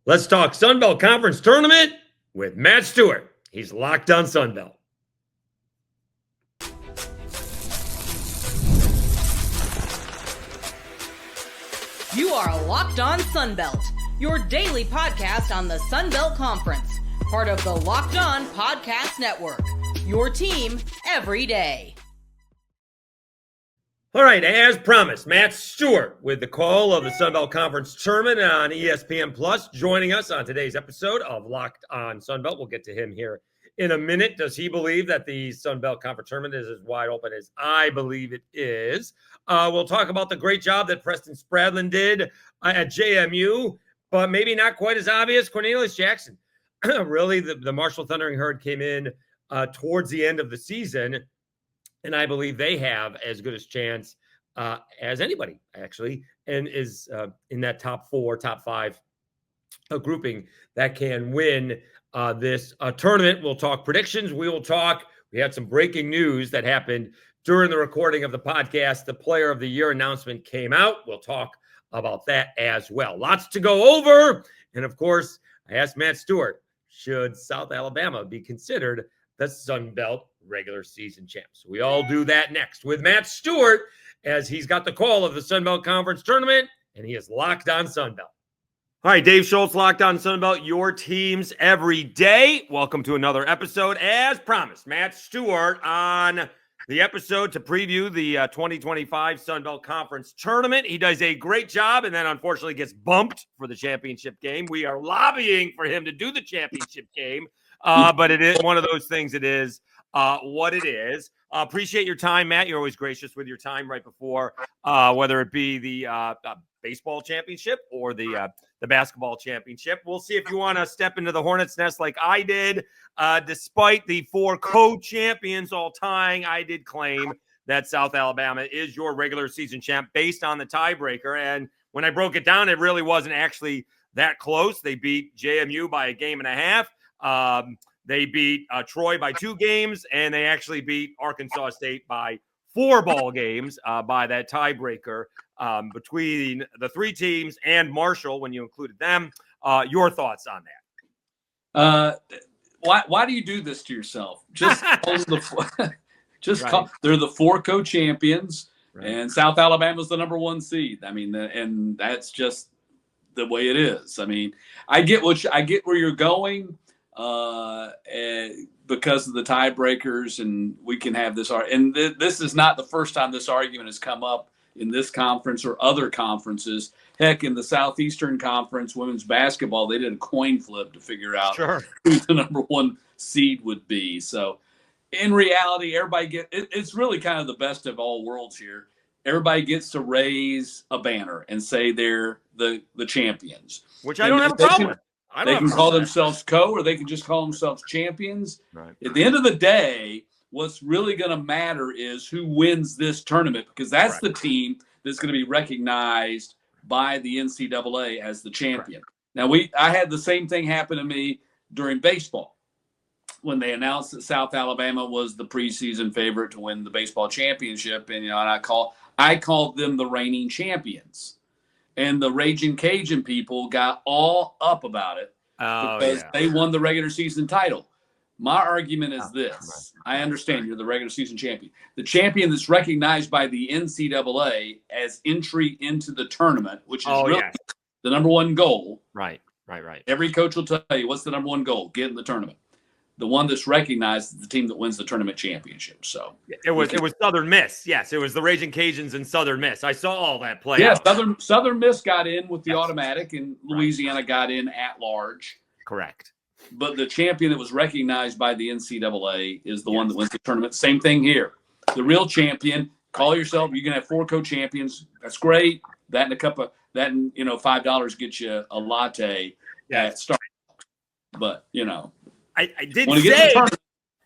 Let's talk Sun Belt Conference Tournament with Matt Stewart. He's locked on Sun Belt. You are Locked On Sun Belt, your daily podcast on the Sun Belt Conference, part of the Locked On Podcast Network, your team every day. All right, as promised, Matt Stewart with the call of the Sun Belt Conference Tournament on ESPN Plus, joining us on today's episode of Locked On Sun Belt. We'll get to him here in a minute. Does he believe that the Sun Belt Conference Tournament is as wide open as I believe it is? We'll talk about the great job that Preston Spradlin did at JMU, but maybe not quite as obvious. Cornelius Jackson. Really, the Marshall Thundering Herd came in towards the end of the season, and I believe they have as good a chance as anybody, actually, and is in that top 4, top 5 grouping that can win this tournament. We'll talk predictions. We had some breaking news that happened during the recording of the podcast. The Player of the Year announcement came out. We'll talk about that as well. Lots to go over. And, of course, I asked Matt Stewart, should South Alabama be considered the Sun Belt regular season champs? We all do that next with Matt Stewart, as he's got the call of the Sun Belt Conference Tournament, and he is locked on Sun Belt. All right, Dave Schultz, Locked On Sun Belt, your teams every day. Welcome to another episode. As promised, Matt Stewart on the episode to preview the 2025 Sun Belt Conference Tournament. He does a great job and then unfortunately gets bumped for the championship game. We are lobbying for him to do the championship game, but it is one of those things. It is what it is. Appreciate your time, Matt. You're always gracious with your time right before, whether it be the baseball championship or the basketball championship. We'll see if you want to step into the hornet's nest like I did. Despite the 4 co-champions all tying, I did claim that South Alabama is your regular season champ based on the tiebreaker. And when I broke it down, it really wasn't actually that close. They beat JMU by 1.5 games. They beat Troy by 2 games, and they actually beat Arkansas State by 4 ball games by that tiebreaker between the 3 teams and Marshall when you included them. Your thoughts on that? Why do you do this to yourself? Just Right. they're the 4 co-champions, Right. and South Alabama's the number 1 seed. I mean, and that's just the way it is. I mean, I get where you're going. Because of the tiebreakers, and we can have this. And this is not the first time this argument has come up in this conference or other conferences. Heck, in the Southeastern Conference, women's basketball, they did a coin flip to figure out who the number 1 seed would be. So, in reality, it's really kind of the best of all worlds here. Everybody gets to raise a banner and say they're the champions, Which I don't have a problem with. They can call themselves or they can just call themselves champions. Right. At the end of the day, what's really going to matter is who wins this tournament, because that's the team that's going to be recognized by the NCAA as the champion. Now, I had the same thing happen to me during baseball when they announced that South Alabama was the preseason favorite to win the baseball championship, and I called them the reigning champions. And the Raging Cajun people got all up about it because they won the regular season title. My argument is this. I understand you're the regular season champion. The champion that's recognized by the NCAA as entry into the tournament, which is the number 1 goal. Right. Every coach will tell you, what's the number 1 goal? Get in the tournament. The one that's recognized is the team that wins the tournament championship. So it was Southern Miss. Yes, it was the Raging Cajuns and Southern Miss. I saw all that play out. Southern Miss got in with the automatic, and Louisiana got in at large. Correct. But the champion that was recognized by the NCAA is the one that wins the tournament. Same thing here. The real champion, call yourself. You can have 4 co-champions. That's great. That and a cup of that, and $5 gets you a latte at Starbucks. But I did say,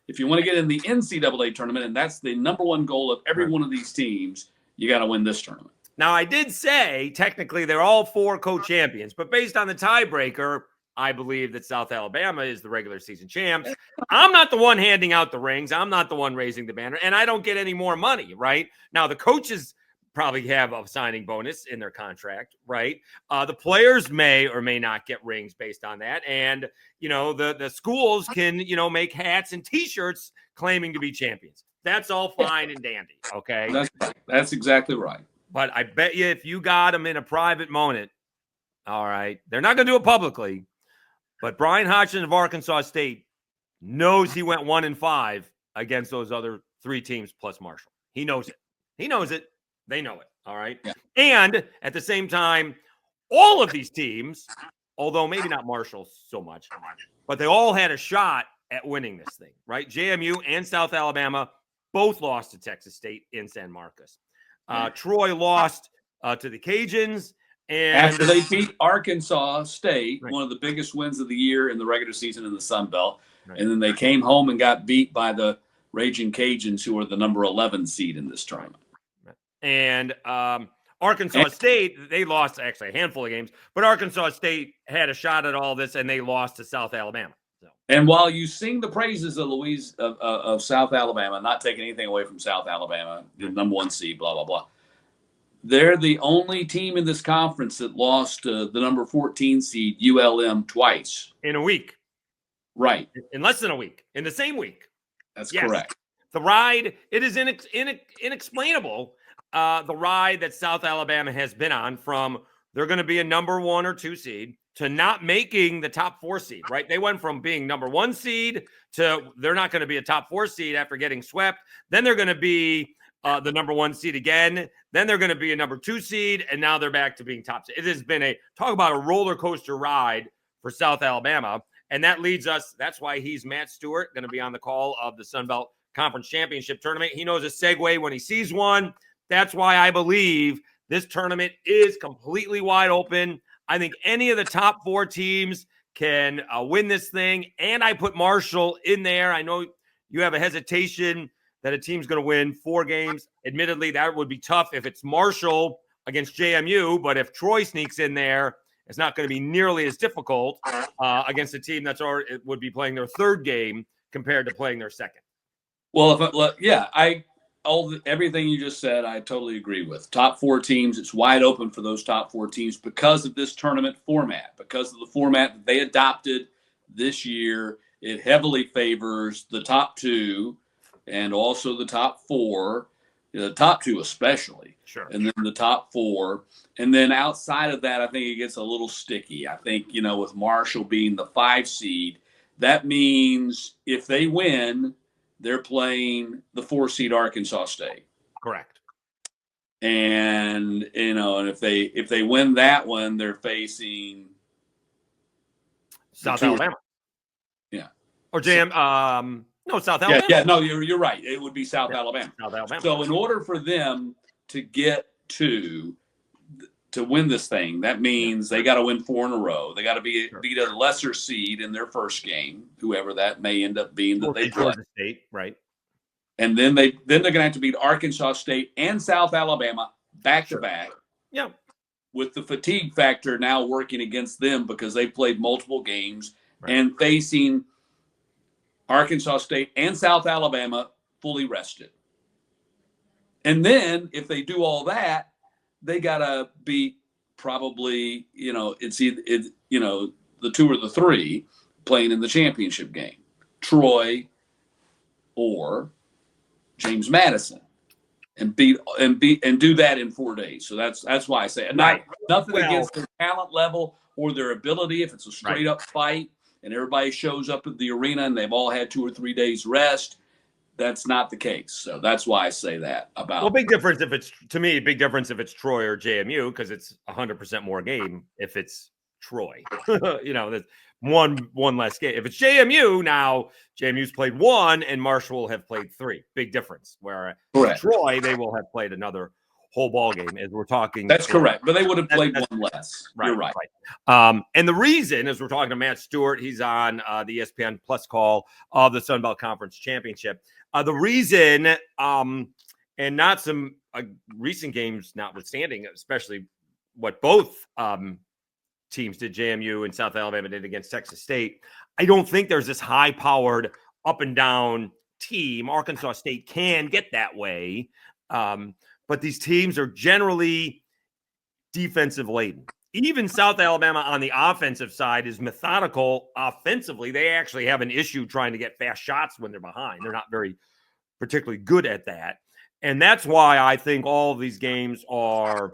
if you want to get in the NCAA tournament, and that's the number 1 goal of every one of these teams, you got to win this tournament. Now, I did say technically they're all 4 co-champions, but based on the tiebreaker, I believe that South Alabama is the regular season champs. I'm not the one handing out the rings. I'm not the one raising the banner, and I don't get any more money, right? Now, the coaches probably have a signing bonus in their contract, right? The players may or may not get rings based on that. And, the schools can, make hats and T-shirts claiming to be champions. That's all fine and dandy, okay? That's exactly right. But I bet you if you got them in a private moment, all right, they're not going to do it publicly, but Brian Hodgson of Arkansas State knows he went 1-5 against those other 3 teams plus Marshall. He knows it. He knows it. They know it. All right. Yeah. And at the same time, all of these teams, although maybe not Marshall so much, but they all had a shot at winning this thing, right? JMU and South Alabama both lost to Texas State in San Marcos. Troy lost to the Cajuns. And after they beat Arkansas State, right. one of the biggest wins of the year in the regular season in the Sun Belt. Right. And then they came home and got beat by the Raging Cajuns, who are the number 11 seed in this tournament. And Arkansas State, they lost actually a handful of games, but Arkansas State had a shot at all this, and they lost to South Alabama. So. And while you sing the praises of South Alabama, not taking anything away from South Alabama, the number 1 seed, blah, blah, blah, they're the only team in this conference that lost to the number 14 seed ULM twice. In a week. Right. In less than a week. In the same week. That's correct. The ride, it is inexplainable. The ride that South Alabama has been on from they're going to be a number 1 or 2 seed to not making the top 4 seed, right? They went from being number 1 seed to they're not going to be a top 4 seed after getting swept. Then they're going to be the number 1 seed again. Then they're going to be a number 2 seed, and now they're back to being top seed. It has been talk about a roller coaster ride for South Alabama, and that leads us. That's why he's Matt Stewart, going to be on the call of the Sun Belt Conference Championship Tournament. He knows a segue when he sees one. That's why I believe this tournament is completely wide open. I think any of the top 4 teams can win this thing, and I put Marshall in there. I know you have a hesitation that a team's going to win 4 games. Admittedly, that would be tough if it's Marshall against JMU, but if Troy sneaks in there, it's not going to be nearly as difficult against a team that's already would be playing their 3rd game compared to playing their 2nd. Well, everything you just said, I totally agree with. Top 4 teams, it's wide open for those top 4 teams because of this tournament format, because of the format that they adopted this year. It heavily favors the top 2 and also the top 4, the top 2 especially. Sure. And then the top 4. And then outside of that, I think it gets a little sticky. I think, with Marshall being the 5 seed, that means if they win, they're playing the 4 seed Arkansas State. Correct. And, and if they win that one, they're facing South Alabama. Yeah. Or no, South Alabama. Yeah, no, you're right. It would be South Alabama. South Alabama. So in order for them to get to win this thing, that means they got to win 4 in a row. They got to beat a lesser seed in their first game, whoever that may end up being that they play. Georgia State, right? And then they're going to have to beat Arkansas State and South Alabama back to back. Yeah. With the fatigue factor now working against them because they played multiple games and facing Arkansas State and South Alabama fully rested. And then if they do all that, they got to beat probably, it's either, the 2 or the 3 playing in the championship game, Troy or James Madison, and do that in 4 days. So that's why I say it. Nothing against their talent level or their ability. If it's a straight up fight and everybody shows up at the arena and they've all had 2 or 3 days rest, that's not the case. So that's why I say that about. Well, big difference if it's Troy or JMU, because it's 100% more game if it's Troy. That's one less game. If it's JMU, now JMU's played 1 and Marshall will have played 3. Big difference. Where Troy, they will have played another whole ball game as we're talking. That's correct. But they would have played 1 less. Right, You're right. And the reason, as we're talking to Matt Stewart, he's on the ESPN Plus call of the Sun Belt Conference Championship. The reason, and not some recent games notwithstanding, especially what both teams did, JMU and South Alabama did against Texas State, I don't think there's this high-powered up and down team. Arkansas State can get that way. but these teams are generally defensive laden. Even South Alabama on the offensive side is methodical offensively. They actually have an issue trying to get fast shots when they're behind. They're not very particularly good at that. And that's why I think all these teams are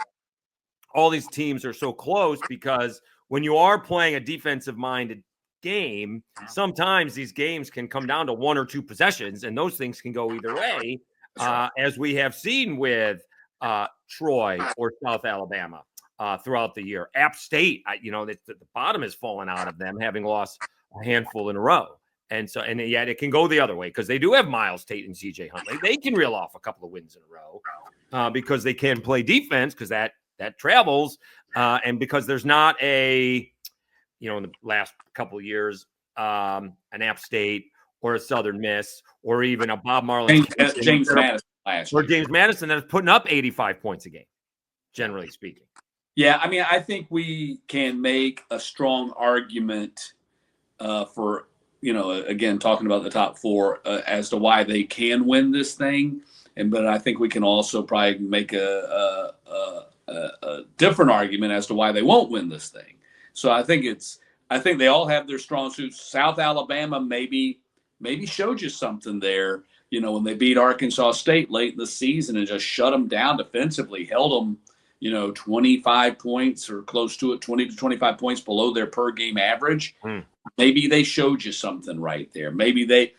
so close, because when you are playing a defensive-minded game, sometimes these games can come down to one or two possessions, and those things can go either way, as we have seen with Troy or South Alabama throughout the year. App State, the bottom has fallen out of them, having lost a handful in a row. And yet it can go the other way, because they do have Miles Tate and CJ Huntley. They can reel off a couple of wins in a row because they can play defense, because that travels, and because there's not in the last couple of years, an App State or a Southern Miss or even a Bob Marlin, James Madison last year. Or James Madison that is putting up 85 points a game, generally speaking. Yeah, I mean, I think we can make a strong argument for, again, talking about the top four as to why they can win this thing. But I think we can also probably make a different argument as to why they won't win this thing. So I think they all have their strong suits. South Alabama maybe showed you something there, when they beat Arkansas State late in the season and just shut them down defensively, held them, 25 points or close to it, 20 to 25 points below their per game average. Maybe they showed you something right there. Maybe they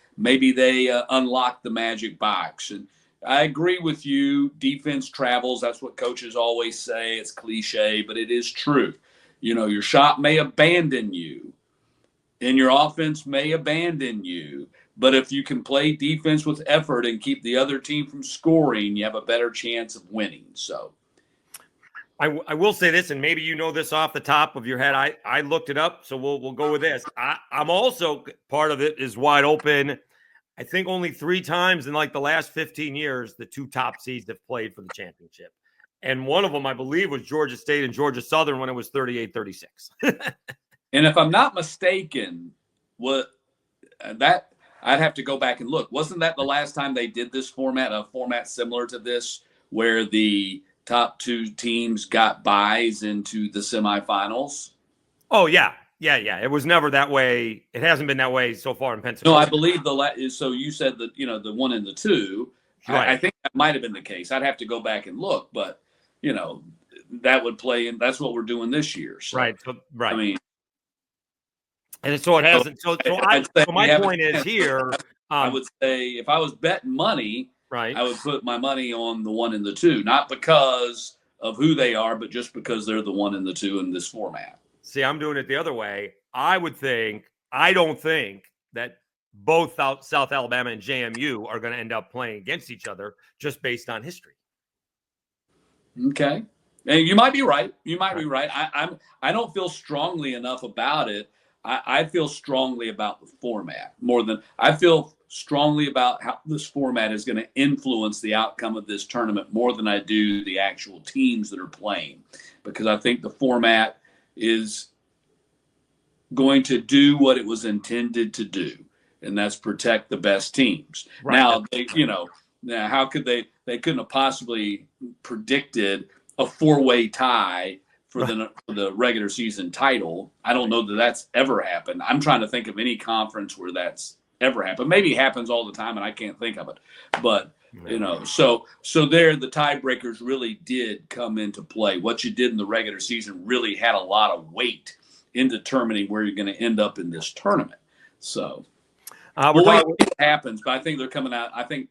unlocked the magic box. And I agree with you. Defense travels. That's what coaches always say. It's cliche, but it is true. Your shot may abandon you and your offense may abandon you. But if you can play defense with effort and keep the other team from scoring, you have a better chance of winning. So I will say this, and maybe you know this off the top of your head. I looked it up, so we'll go with this. I'm also, part of it is wide open. I think only 3 times in like the last 15 years, the 2 top seeds have played for the championship. And one of them, I believe, was Georgia State and Georgia Southern when it was 38-36. And if I'm not mistaken, I'd have to go back and look. Wasn't that the last time they did this format, a format similar to this, where the top 2 teams got byes into the semifinals? Oh, yeah. It was never that way. It hasn't been that way so far in Pennsylvania. No, I believe so you said that, the 1 and the 2. Right. I think that might have been the case. I'd have to go back and look, but, that would play in. That's what we're doing this year. So, right. Right. I mean, and so it hasn't. So my point is here. I would say if I was betting money, right, I would put my money on the 1 and the 2, not because of who they are, but just because they're the 1 and the 2 in this format. See, I'm doing it the other way. I don't think that both South Alabama and JMU are going to end up playing against each other just based on history. Okay. And you might be right. You might be right. I don't feel strongly enough about it. I feel strongly about the format more than I feel strongly about how this format is going to influence the outcome of this tournament more than I do the actual teams that are playing, because I think the format is going to do what it was intended to do, and that's protect the best teams. Right. Now, how could they couldn't have possibly predicted a 4-way tie for the regular season title. I don't know that that's ever happened. I'm trying to think of any conference where that's ever happened. Maybe it happens all the time and I can't think of it. But, so there the tiebreakers really did come into play. What you did in the regular season really had a lot of weight in determining where you're going to end up in this tournament. So we'll wait what happens, but I think they're coming out. I think,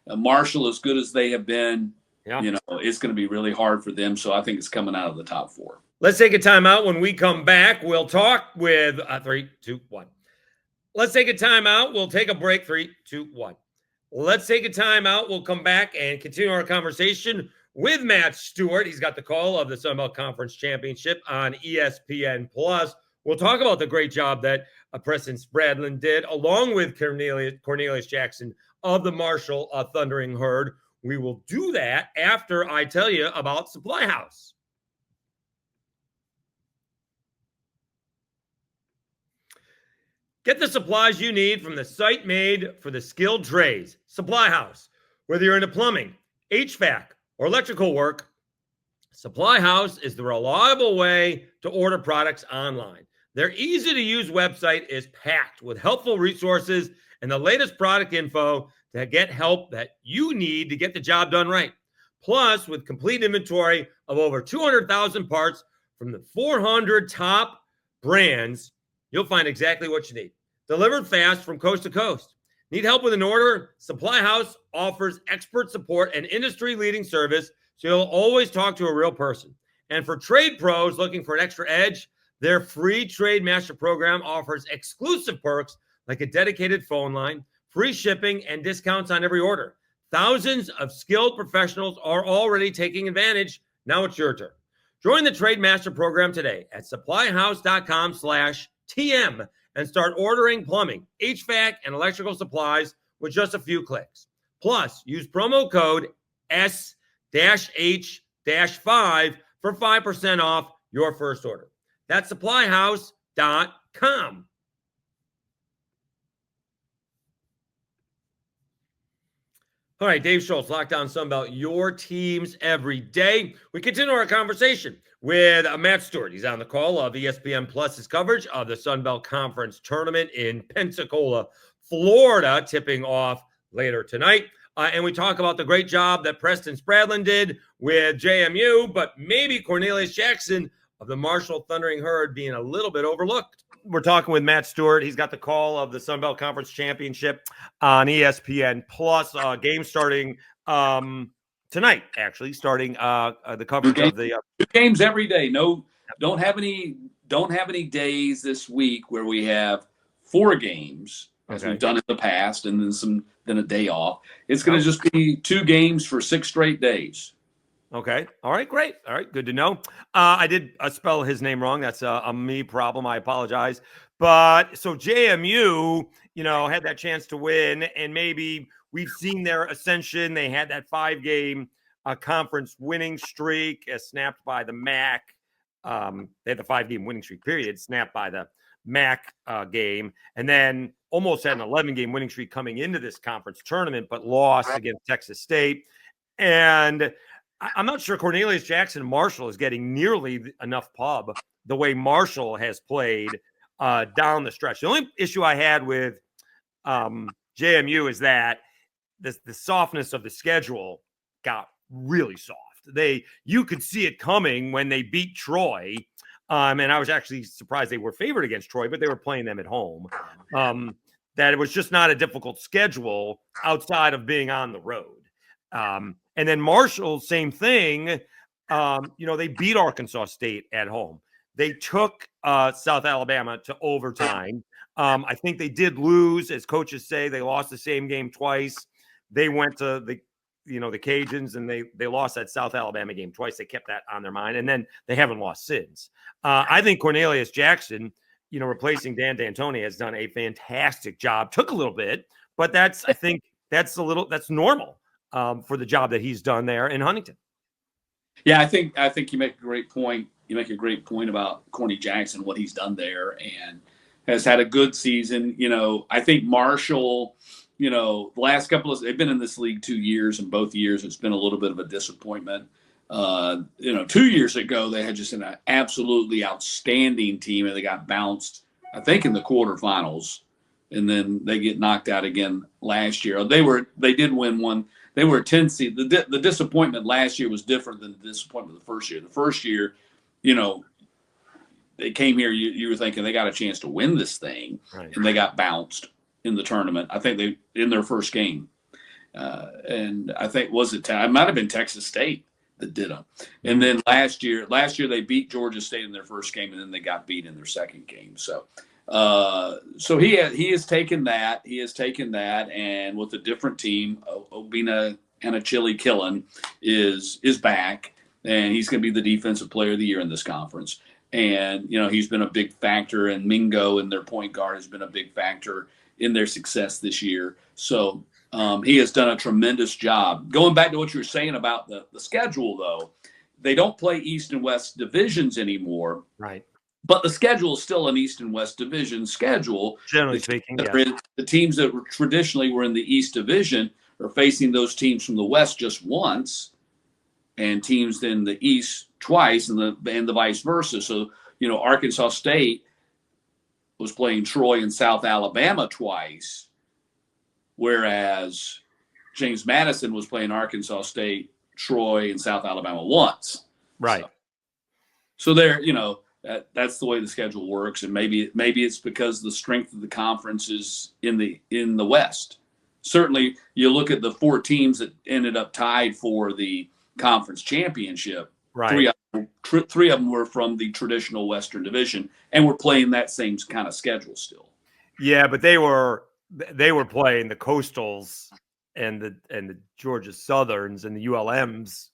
Marshall, as good as they have been, it's going to be really hard for them. So I think it's coming out of the top 4. Let's take a timeout. When we come back, we'll talk with 3, 2, 1. Let's take a timeout. We'll take a break. 3, 2, 1. Let's take a timeout. We'll come back and continue our conversation with Matt Stewart. He's got the call of the Sun Belt Conference Championship on ESPN+. We'll talk about the great job that Preston Spradlin did, along with Cornelius Jackson of the Marshall Thundering Herd. We will do that after I tell you about Supply House. Get the supplies you need from the site made for the skilled trades. Supply House. Whether you're into plumbing, HVAC, or electrical work, Supply House is the reliable way to order products online. Their easy-to-use website is packed with helpful resources and the latest product info to get help that you need to get the job done right. Plus, with complete inventory of over 200,000 parts from the 400 top brands, you'll find exactly what you need. Delivered fast from coast to coast. Need help with an order? Supply House offers expert support and industry-leading service, so you'll always talk to a real person. And for trade pros looking for an extra edge, their free Trade Master program offers exclusive perks like a dedicated phone line, free shipping, and discounts on every order. Thousands of skilled professionals are already taking advantage. Now it's your turn. Join the Trade Master program today at supplyhouse.com/TM and start ordering plumbing, HVAC, and electrical supplies with just a few clicks. Plus, use promo code S-H-5 for 5% off your first order. That's supplyhouse.com. All right, Dave Schultz, Locked On Sunbelt, your teams every day. We continue our conversation with Matt Stewart. He's on the call of ESPN Plus's coverage of the Sunbelt Conference Tournament in Pensacola, Florida, tipping off later tonight. And we talk about the great job that Preston Spradlin did with JMU, but maybe Cornelius Jackson of the Marshall Thundering Herd being a little bit overlooked. We're talking with Matt Stewart. He's got the call of the Sunbelt Conference Championship on ESPN Plus. Game starting tonight, actually, starting the coverage of the two games every day. No, don't have any days this week where we have 4 games as we've done in the past, and then a day off. It's going to just be 2 games for 6 straight days. Okay. All right. Great. All right. Good to know. I did spell his name wrong. That's a me problem. I apologize. But so JMU, had that chance to win, and maybe we've seen their ascension. They had that 5-game conference winning streak snapped by the MAC. They had the 5-game winning streak period snapped by the MAC game, and then almost had an 11-game winning streak coming into this conference tournament, but lost against Texas State. And I'm not sure Cornelius Jackson Marshall is getting nearly enough pub the way Marshall has played down the stretch. The only issue I had with JMU is that the softness of the schedule got really soft. You could see it coming when they beat Troy. And I was actually surprised they were favored against Troy, but they were playing them at home. That it was just not a difficult schedule outside of being on the road. And then Marshall, same thing. They beat Arkansas State at home. They took South Alabama to overtime. I think they did lose, as coaches say. They lost the same game twice. They went to the Cajuns, and they lost that South Alabama game twice. They kept that on their mind, and then they haven't lost since. I think Cornelius Jackson, replacing Dan D'Antoni, has done a fantastic job. Took a little bit, but that's normal for the job that he's done there in Huntington. Yeah, I think you make a great point. You make a great point about Corny Jackson, what he's done there, and has had a good season. I think Marshall, the last couple they've been in this league 2 years, and both years it's been a little bit of a disappointment. 2 years ago they had just an absolutely outstanding team, and they got bounced, I think, in the quarterfinals, and then they get knocked out again last year. They did win one. They were a 10 seed. The disappointment last year was different than the disappointment the first year. The first year, they came here, you were thinking they got a chance to win this thing, right, and they got bounced in the tournament. I think they in their first game. And I think, it might have been Texas State that did them. And then last year they beat Georgia State in their first game, and then they got beat in their second game. So he has taken that. He has taken that, and with a different team, Obina and Achille Killen is back, and he's going to be the defensive player of the year in this conference. And he's been a big factor, and Mingo, and their point guard, has been a big factor in their success this year. So he has done a tremendous job. Going back to what you were saying about the schedule, though, they don't play East and West divisions anymore. Right. But the schedule is still an East and West Division schedule. Generally speaking, yeah. The teams that traditionally were in the East Division are facing those teams from the West just once. and teams in the East twice, and the vice versa. So, Arkansas State was playing Troy and South Alabama twice, whereas James Madison was playing Arkansas State, Troy, and South Alabama once. Right. So there, that's the way the schedule works, and maybe it's because the strength of the conference is in the West. Certainly, you look at the 4 teams that ended up tied for the conference championship. Right. Three of them were from the traditional Western Division, and we're playing that same kind of schedule still. Yeah, but they were playing the Coastals and the Georgia Southerns and the ULMs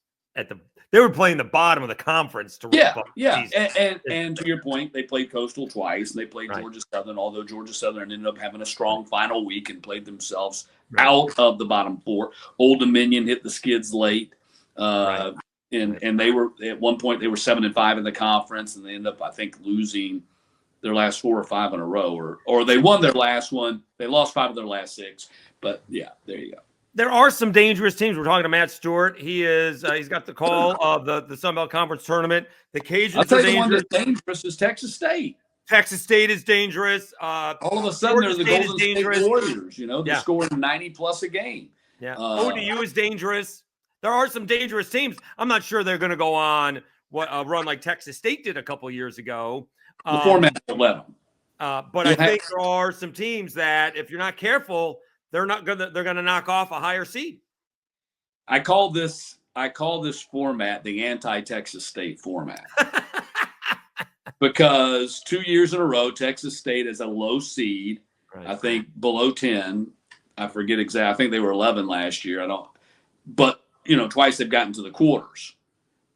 they were playing the bottom of the conference to and to your point, they played Coastal twice and they played Georgia Southern, although Georgia Southern ended up having a strong final week and played themselves out of the bottom 4. Old Dominion hit the skids late. And they were at one point they were 7-5 in the conference, and they ended up, I think, losing their last 4 or 5 in a row, or they won their last one. They lost 5 of their last 6. But yeah, there you go. There are some dangerous teams. We're talking to Matt Stewart. He's got the call of the Sun Belt Conference tournament. The Cajuns. I'll tell you, the one that's dangerous is Texas State. Texas State is dangerous. All of a sudden, they're the Golden State Warriors. They're scoring 90+ a game. Yeah, ODU is dangerous. There are some dangerous teams. I'm not sure they're going to go on a run like Texas State did a couple years ago. The format will let them. But I think there are some teams that, if you're not careful, they're going to knock off a higher seed. I call this format the anti-Texas State format. Because 2 years in a row, Texas State is a low seed. Right. I think below 10. I forget exactly. I think they were 11 last year. But twice they've gotten to the quarters,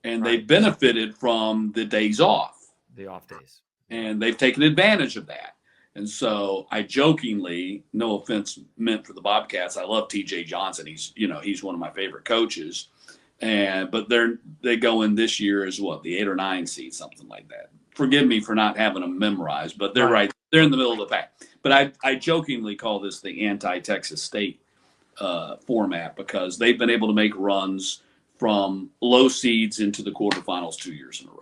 and they benefited from the days off. The off days. And they've taken advantage of that. And so I jokingly, no offense meant for the Bobcats, I love TJ Johnson. He's one of my favorite coaches. But they go in this year as the 8 or 9 seed, something like that. Forgive me for not having them memorized, but they're right. They're in the middle of the pack. But I jokingly call this the anti-Texas State format, because they've been able to make runs from low seeds into the quarterfinals 2 years in a row.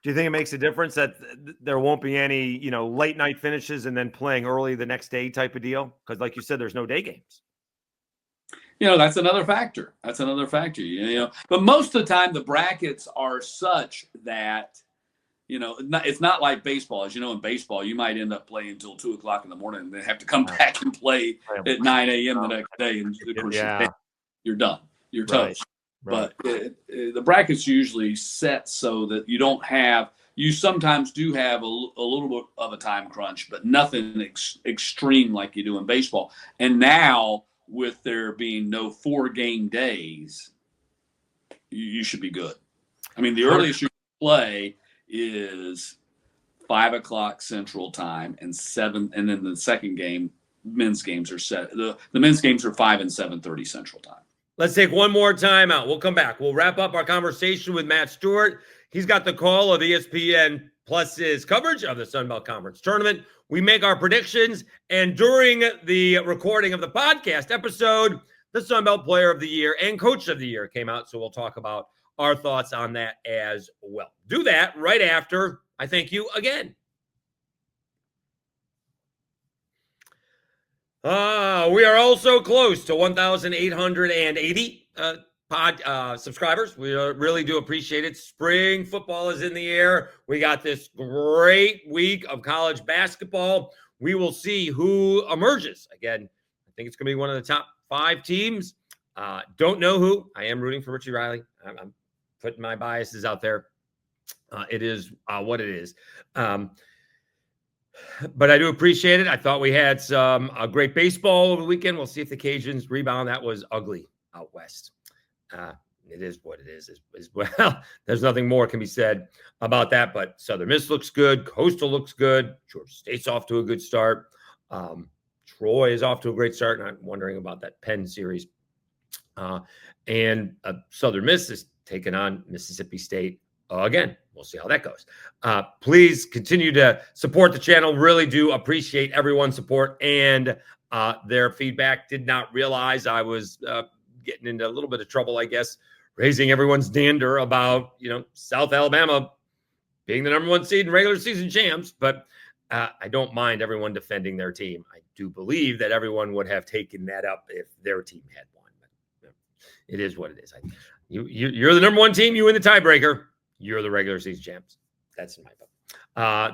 Do you think it makes a difference that there won't be any, late night finishes and then playing early the next day type of deal? Because like you said, there's no day games. That's another factor. But most of the time the brackets are such that, it's not like baseball. As you know, in baseball, you might end up playing until 2:00 in the morning and then have to come back and play at 9 a.m. the next day. And of course, you're done. You're toast. Right. But the brackets usually set so that you sometimes do have a little bit of a time crunch, but nothing extreme like you do in baseball. And now, with there being no 4-game days, you should be good. I mean, the earliest you can play is 5:00 Central Time and 7, and then the second game, men's games are set. The men's games are 5 and 7:30 Central Time. Let's take one more time out. We'll come back. We'll wrap up our conversation with Matt Stewart. He's got the call of ESPN Plus's coverage of the Sun Belt Conference tournament. We make our predictions, and during the recording of the podcast episode, the Sun Belt Player of the Year and Coach of the Year came out, so we'll talk about our thoughts on that as well. Do that right after I thank you again. We are also close to 1,880 subscribers. We really do appreciate it. Spring football is in the air. We got this great week of college basketball. We will see who emerges. Again, I think it's going to be one of the top 5 teams. Don't know who. I am rooting for Richie Riley. I'm putting my biases out there. It is what it is. But I do appreciate it. I thought we had a great baseball over the weekend. We'll see if the Cajuns rebound. That was ugly out west. It is what it is as well. There's nothing more can be said about that. But Southern Miss looks good. Coastal looks good. Georgia State's off to a good start. Troy is off to a great start. And I'm wondering about that Penn series. And Southern Miss is taking on Mississippi State again. We'll see how that goes. Please continue to support the channel. Really do appreciate everyone's support and their feedback. Did not realize I was getting into a little bit of trouble, I guess, raising everyone's dander about, South Alabama being the number 1 seed in regular season champs. But I don't mind everyone defending their team. I do believe that everyone would have taken that up if their team had won. But it is what it is. You're the number 1 team. You win the tiebreaker. You're the regular season champs. That's in my book.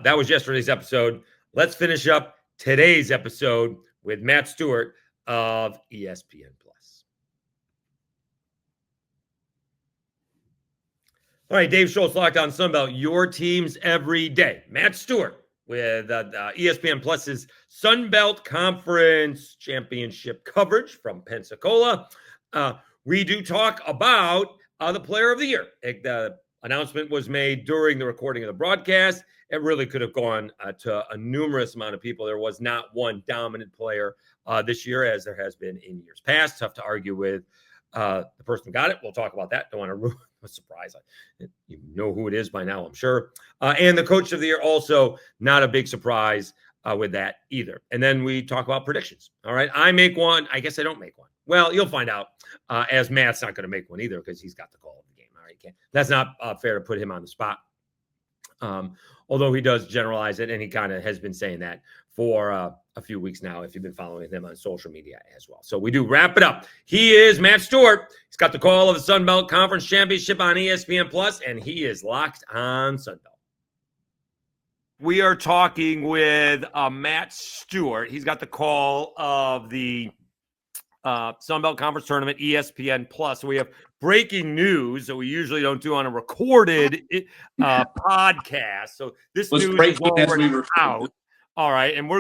That was yesterday's episode. Let's finish up today's episode with Matt Stewart of ESPN+. All right, Dave Schultz, Locked On Sunbelt, your teams every day. Matt Stewart with ESPN Plus's Sunbelt Conference Championship coverage from Pensacola. We do talk about the Player of the Year. The announcement was made during the recording of the broadcast. It really could have gone to a numerous amount of people. There was not one dominant player this year, as there has been in years past. Tough to argue with the person who got it. We'll talk about that. Don't want to ruin a surprise. You know who it is by now, I'm sure. And the Coach of the Year, also not a big surprise with that either. And then we talk about predictions. All right, I make one. I guess I don't make one. Well, you'll find out, as Matt's not going to make one either because he's got the call of the game. All right, that's not fair to put him on the spot. Although he does generalize it, and he kind of has been saying that for a few weeks now, if you've been following him on social media as well. So we do wrap it up. He is Matt Stewart. He's got the call of the Sun Belt Conference Championship on ESPN+, and he is locked on Sun Belt. We are talking with Matt Stewart. He's got the call of the Sun Belt Conference Tournament, ESPN+. We have breaking news that we usually don't do on a recorded podcast. So this news is already out. All right, and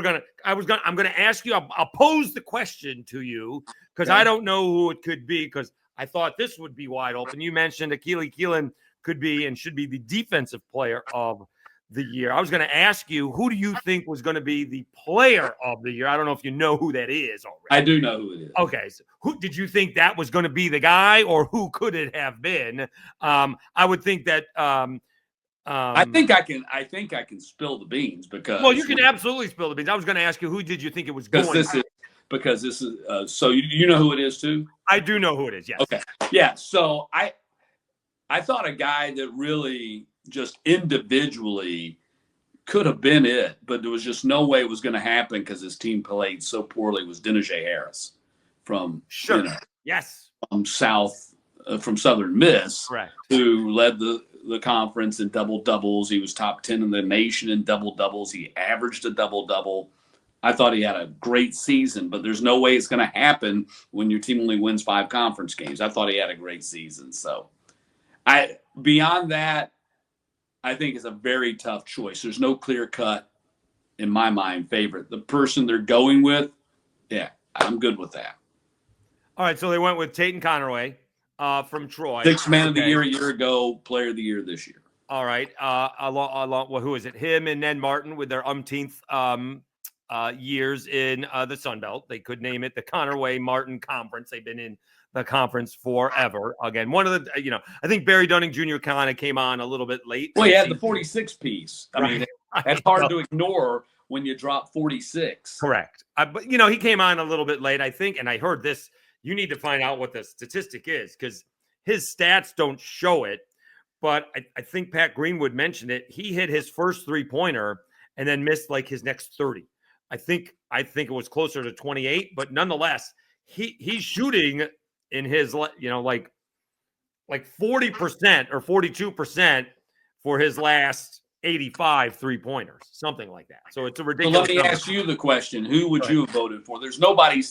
I'm gonna ask you. I'll pose the question to you because I don't know who it could be because I thought this would be wide open. You mentioned Akili Keelan could be and should be the defensive player of the year. I was going to ask you, who do you think was going to be the player of the year? I don't know if you know who that is already. I do know who it is. Okay, so who did you think that was going to be the guy, or who could it have been? I would think that. I think I can spill the beans because. Well, you can absolutely spill the beans. I was going to ask you, who did you think it was going? Because this is. So you know who it is too? I do know who it is. Yes. Okay. Yeah. So I thought a guy that really just individually could have been it, but there was just no way it was going to happen because his team played so poorly, was Denijay Harris from from Southern Miss, correct, who led the conference in double doubles. He was top 10 in the nation in double doubles. He averaged a double double. I thought he had a great season, but there's no way it's going to happen when your team only wins 5 conference games. I thought he had a great season. So beyond that, I think it's a very tough choice. There's no clear cut, in my mind, favorite. The person they're going with, yeah, I'm good with that. All right, so they went with Tayton Conerway from Troy. 6th man of the year a year ago, player of the year this year. All right. Well, who is it? Him and Ned Martin with their umpteenth years in the Sun Belt. They could name it the Conerway Martin Conference. They've been in the conference forever. Again, one of the, I think Barry Dunning Jr. kind of came on a little bit late. Well, he had the 46 piece. I mean, that's hard to ignore when you drop 46. Correct. But, he came on a little bit late, I think, and I heard this. You need to find out what the statistic is because his stats don't show it. But I think Pat Greenwood mentioned it. He hit his first 3-pointer and then missed like his next 30. I think it was closer to 28, but nonetheless, he's shooting in his, like 40% or 42% for his last 85 3-pointers, something like that. So it's a ridiculous. So let me ask you the question: who would you have voted for? There's nobody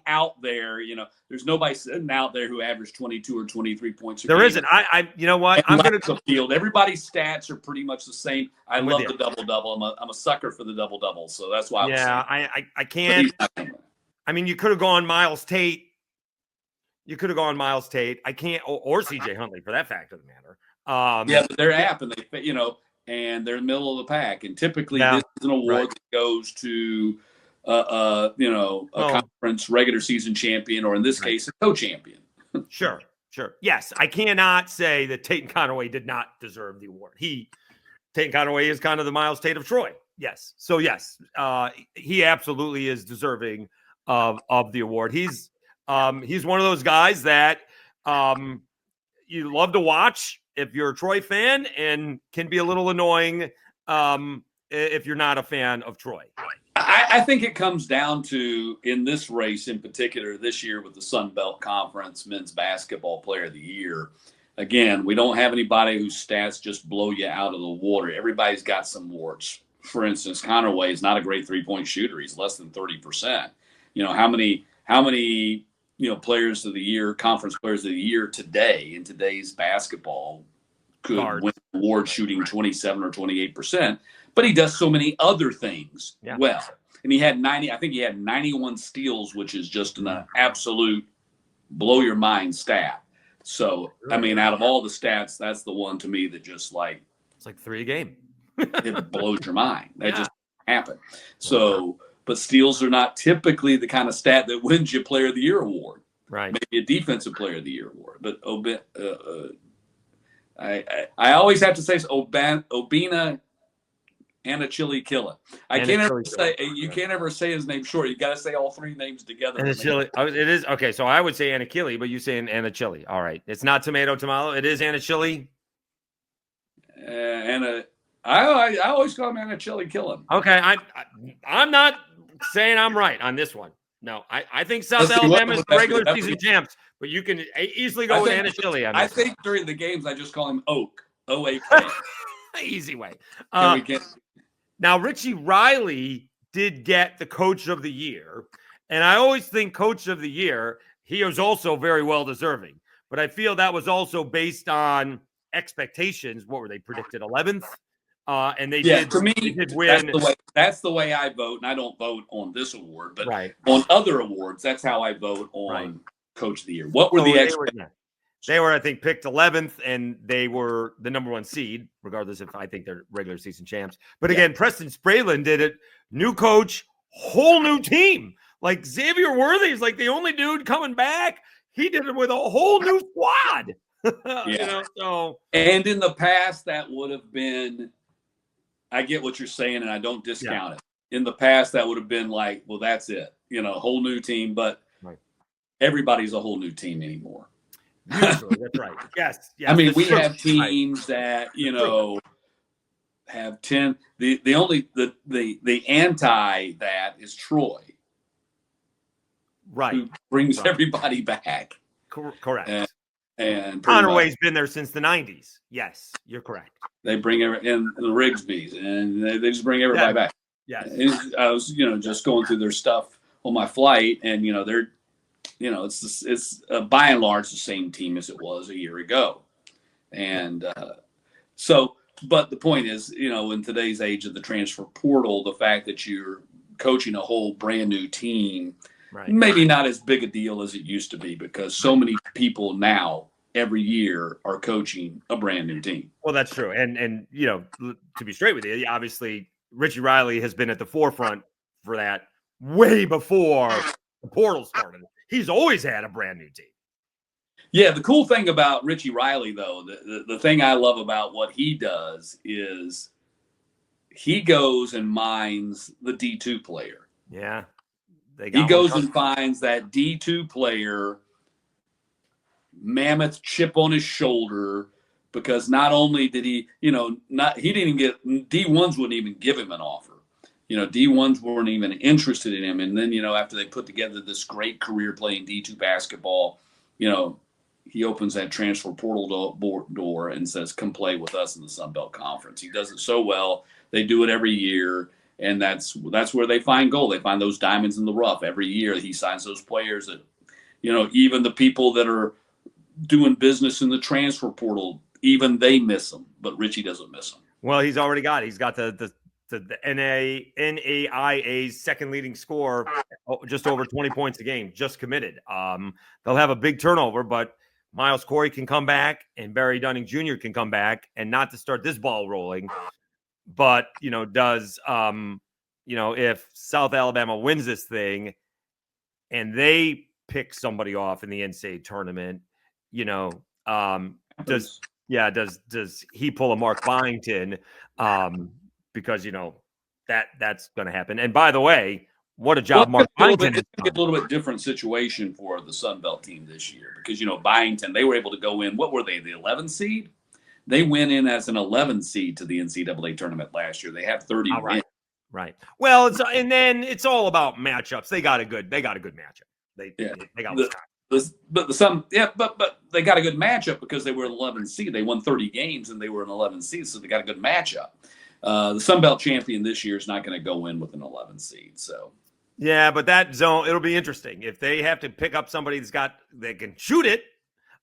out there. There's nobody sitting out there who averaged 22 or 23 points. There isn't. You know what? I'm going to field. Everybody's stats are pretty much the same. I love the double-double. I'm a sucker for the double-double, so that's why. I can't. I mean, you could have gone Miles Tate. I can't, or CJ Huntley for that fact of the matter. But they're app and and they're in the middle of the pack. And typically this is an award that goes to conference regular season champion, or in this case, a co-champion. Sure. Yes, I cannot say that Tayton Conerway did not deserve the award. Tayton Conerway is kind of the Miles Tate of Troy. Yes. So yes, he absolutely is deserving of the award. He's one of those guys that you love to watch if you're a Troy fan, and can be a little annoying if you're not a fan of Troy. I think it comes down to, in this race in particular this year with the Sun Belt Conference Men's Basketball Player of the Year, again, we don't have anybody whose stats just blow you out of the water. Everybody's got some warts. For instance, Conerway is not a great three-point shooter. He's less than 30%. How many players of the year, conference players of the year today in today's basketball could win an award shooting 27 or 28%, but he does so many other things well. And he had 91 steals, which is just an absolute blow your mind stat. So, I mean, out of all the stats, that's the one to me that just it's like 3 a game. It blows your mind. That just happened. So, but steals are not typically the kind of stat that wins you Player of the Year award. Right. Maybe a Defensive Player of the Year award. But I always have to say Obinna Anachili Killa. You can't ever say his name short. You got to say all 3 names together. Anachili. It is okay. So I would say Anachili, but you say Anachili. All right. It's not tomato. It is Anachili. I always call him Anachili Killa. Okay. I'm not saying I'm right on this one. No, I think South Alabama is the regular season champs, but you can easily go with Anachili. I think during the games I just call him Oak. O-A-K. Easy way. Now, Richie Riley did get the Coach of the Year, and I always think Coach of the Year, he was also very well deserving. But I feel that was also based on expectations. What were they predicted? 11th? And they did. To me, they did win. That's the way I vote, and I don't vote on this award, but on other awards, that's how I vote on Coach of the Year. What were the expectations? They were, I think, picked 11th, and they were the number 1 seed, regardless if I think they're regular season champs. But again, Preston Sprayland did it. New coach, whole new team. Like Xavier Worthy is like the only dude coming back. He did it with a whole new squad. And in the past, that would have been. I get what you're saying, and I don't discount it. In the past, that would have been like, well, that's it. Whole new team, but everybody's a whole new team anymore. Usually, that's right. Yes. I mean, we have teams that have 10. The anti that is Troy, right? Who brings everybody back. Correct. And Conerway's been there since the 90s. Yes, you're correct. They bring in the Rigsbys, and they just bring everybody back. Yes. I was just going through their stuff on my flight, and they're. It's by and large the same team as it was a year ago. And but the point is, in today's age of the transfer portal, the fact that you're coaching a whole brand new team, maybe not as big a deal as it used to be, because so many people now every year are coaching a brand new team. Well, that's true. And to be straight with you, obviously Richie Riley has been at the forefront for that way before the portal started. He's always had a brand new team. Yeah, the cool thing about Richie Riley, though, the thing I love about what he does is he goes and mines the D2 player. Yeah. He goes and finds that D2 player, mammoth chip on his shoulder, because not only did he, he didn't even get, D1s wouldn't even give him an offer. D1s weren't even interested in him. And then, after they put together this great career playing D2 basketball, he opens that transfer portal door and says, come play with us in the Sun Belt Conference. He does it so well. They do it every year. And that's where they find gold. They find those diamonds in the rough. Every year he signs those players that, even the people that are doing business in the transfer portal, even they miss them. But Richie doesn't miss them. Well, he's got the NAIA's second leading scorer, just over 20 points a game, just committed. They'll have a big turnover, but Miles Corey can come back and Barry Dunning Jr. can come back, and not to start this ball rolling, but, if South Alabama wins this thing and they pick somebody off in the NCAA tournament, does he pull a Mark Byington? Because, that's going to happen. And by the way, what a job Mark Byington. It's a little bit different situation for the Sun Belt team this year because, Byington, they were able to go in. What were they, the 11th seed? They went in as an 11th seed to the NCAA tournament last year. They have 30 wins. Right. Well, it's all about matchups. They got a good matchup. They got but they got a good matchup because they were an 11th seed. They won 30 games and they were an 11th seed, so they got a good matchup. The Sun Belt champion this year is not going to go in with an 11th seed. So yeah, but that zone, it'll be interesting if they have to pick up somebody that can shoot it.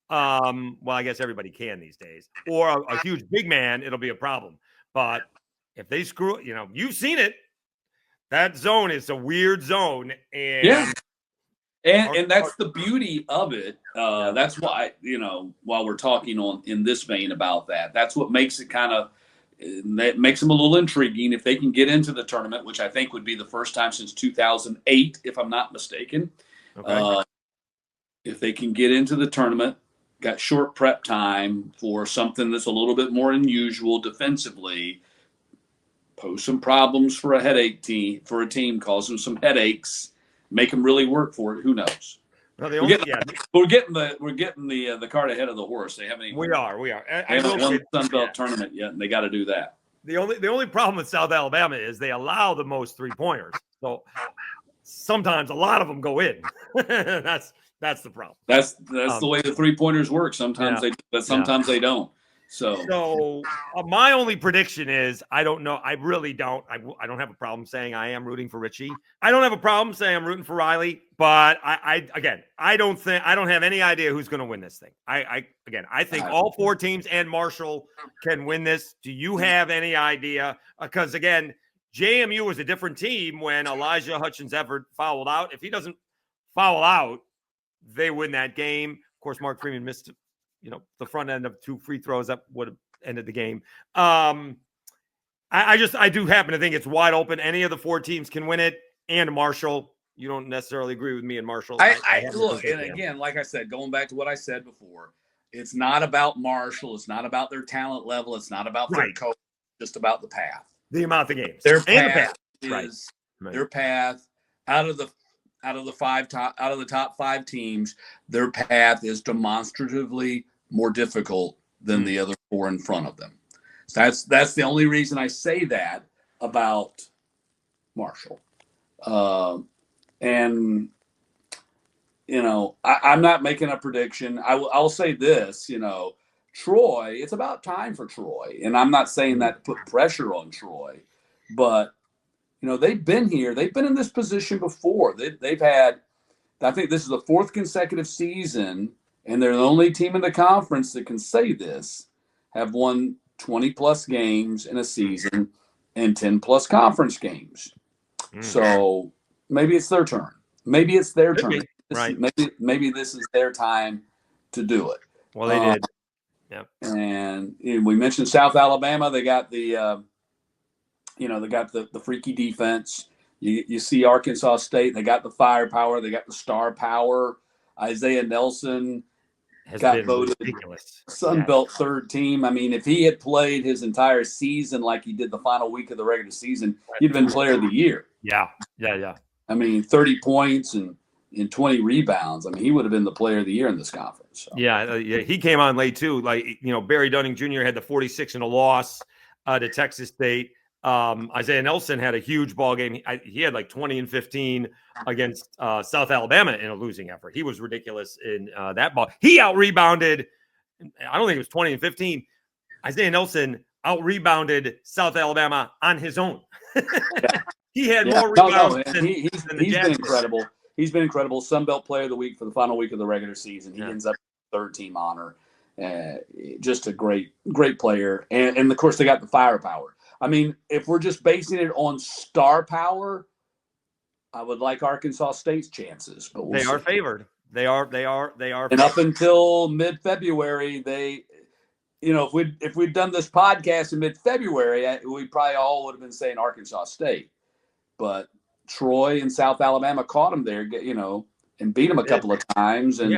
Well, I guess everybody can these days, or a huge big man, it'll be a problem. But if they screw, you've seen it. That zone is a weird zone, and and that's the beauty of it. That's why while we're talking in this vein about that's what makes it that makes them a little intriguing if they can get into the tournament, which I think would be the first time since 2008, if I'm not mistaken. Okay. If they can get into the tournament, got short prep time for something that's a little bit more unusual defensively, pose some problems for a team, cause them some headaches, make them really work for it. Who knows? Well, we're getting the cart ahead of the horse. They haven't even. We are. They haven't won the Sun Belt tournament yet, and they got to do that. The only problem with South Alabama is they allow the most 3-pointers. So sometimes a lot of them go in. That's the problem. That's the way the 3-pointers work. Sometimes they do, but sometimes they don't. So my only prediction is I don't know. I really don't. I don't have a problem saying I am rooting for Richie. I don't have a problem saying I'm rooting for Riley. But I don't have any idea who's going to win this thing. I think all 4 teams and Marshall can win this. Do you have any idea? Because again, JMU was a different team when Elijah Hutchins-Everett fouled out. If he doesn't foul out, they win that game. Of course, Mark Freeman missed the front end of 2 free throws that would have ended the game. I do happen to think it's wide open. Any of the 4 teams can win it, and Marshall. You don't necessarily agree with me and Marshall. I look, and again, like I said, going back to what I said before, it's not about Marshall. It's not about their talent level. It's not about their coach. It's just about the path. The amount of games. Their path is their path out of the top 5 teams. Their path is demonstratively more difficult than the other 4 in front of them. So that's the only reason I say that about Marshall. And I'm not making a prediction. I'll say this, Troy, it's about time for Troy. And I'm not saying that to put pressure on Troy, but they've been here. They've been in this position before. They've had, I think this is the 4th consecutive season, and they're the only team in the conference that can say this, have won 20-plus games in a season and 10-plus conference games. So maybe it's their turn. Maybe it's their turn. Right. Maybe this is their time to do it. Well, they did. Yeah. And we mentioned South Alabama. They got the freaky defense. You see Arkansas State. They got the firepower. They got the star power. Izaiyah Nelson got voted ridiculous. Sun Belt 3rd team. I mean, if he had played his entire season like he did the final week of the regular season, he'd have been player of the year. Yeah. I mean, 30 points and 20 rebounds. I mean, he would have been the player of the year in this conference. So. Yeah, he came on late too. Like, Barry Dunning Jr. had the 46 in a loss to Texas State. Izaiyah Nelson had a huge ball game. He had like 20 and 15 against South Alabama in a losing effort. He was ridiculous in that ball. He out-rebounded, I don't think it was 20 and 15. Izaiyah Nelson out-rebounded South Alabama on his own. He had more rebounds than he's been incredible. He's been incredible. Sun Belt Player of the Week for the final week of the regular season. He ends up 3rd team honor. Just a great player. And of course, they got the firepower. I mean, if we're just basing it on star power, I would like Arkansas State's chances. But they are favored. They are. And up until mid-February, if we'd done this podcast in mid-February, we probably all would have been saying Arkansas State. But Troy and South Alabama caught them there, and beat them a couple of times, and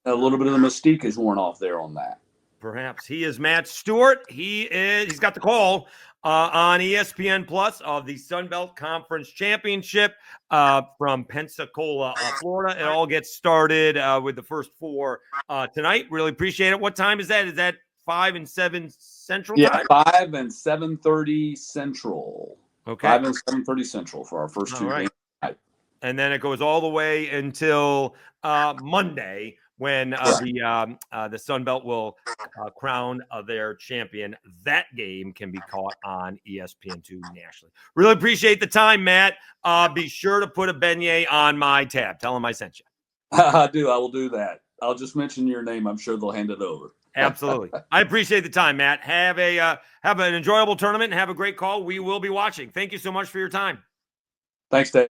a little bit of the mystique is worn off there on that. Perhaps. He is Matt Stewart. He's got the call on ESPN Plus of the Sun Belt Conference Championship from Pensacola, Florida. It all gets started with the first 4 tonight. Really appreciate it. What time is that? Is that 5 and 7 Central time? 5 and 7:30 Central. Okay. 5 and 7:30 Central for our first 2 games. And then it goes all the way until Monday when the Sun Belt will crown their champion. That game can be caught on ESPN2 nationally. Really appreciate the time, Matt. Be sure to put a beignet on my tab. Tell them I sent you. I do. I will do that. I'll just mention your name. I'm sure they'll hand it over. Absolutely. I appreciate the time, Matt. Have an enjoyable tournament and have a great call. We will be watching. Thank you so much for your time. Thanks, Dave.